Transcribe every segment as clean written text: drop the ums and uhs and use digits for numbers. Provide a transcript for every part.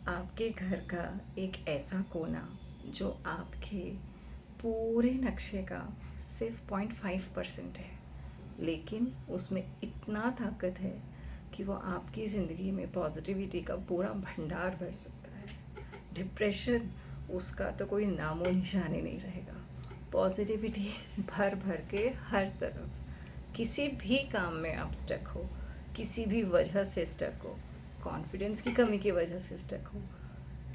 आपके घर का एक ऐसा कोना जो आपके पूरे नक्शे का सिर्फ 0.5% है, लेकिन उसमें इतना ताकत है कि वो आपकी ज़िंदगी में पॉजिटिविटी का पूरा भंडार भर सकता है। डिप्रेशन, उसका तो कोई नामो निशान ही नहीं रहेगा। पॉजिटिविटी भर भर के हर तरफ। किसी भी काम में आप स्टक हो, किसी भी वजह से स्टक हो, कॉन्फिडेंस की कमी की वजह से स्टक हो,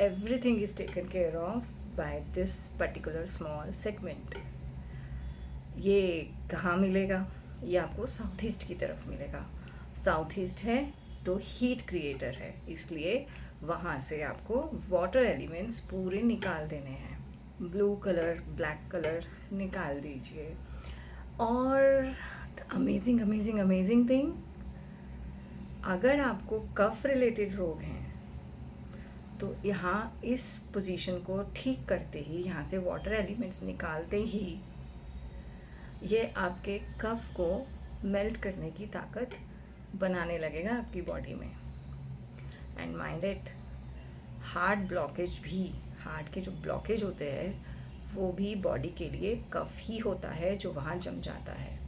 everything is taken care of by this particular small segment. ये कहाँ मिलेगा? ये आपको साउथ ईस्ट की तरफ मिलेगा। साउथ ईस्ट है तो हीट क्रिएटर है, इसलिए वहाँ से आपको वाटर एलिमेंट्स पूरे निकाल देने हैं। ब्लू कलर, ब्लैक कलर निकाल दीजिए। और अमेजिंग अमेजिंग अमेजिंग थिंग, अगर आपको कफ रिलेटेड रोग हैं तो यहाँ इस पोजीशन को ठीक करते ही, यहाँ से वाटर एलिमेंट्स निकालते ही, ये आपके कफ को मेल्ट करने की ताकत बनाने लगेगा आपकी बॉडी में। And mind it, heart blockage भी, हार्ट के जो ब्लॉकेज होते हैं वो भी बॉडी के लिए कफ ही होता है जो वहाँ जम जाता है।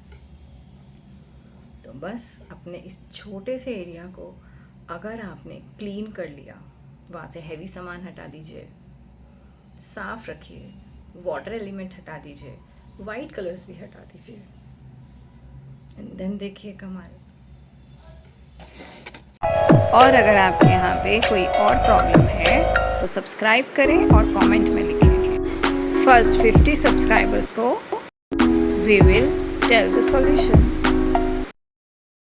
तो बस अपने इस छोटे से एरिया को अगर आपने क्लीन कर लिया, वहाँ से हैवी सामान हटा दीजिए, साफ रखिए, वाटर एलिमेंट हटा दीजिए, वाइट कलर्स भी हटा दीजिए, एंड देन देखिए कमाल। और अगर आपके यहाँ पे कोई और प्रॉब्लम है तो सब्सक्राइब करें और कमेंट में लिखें। फर्स्ट 50 सब्सक्राइबर्स को we will tell the solution.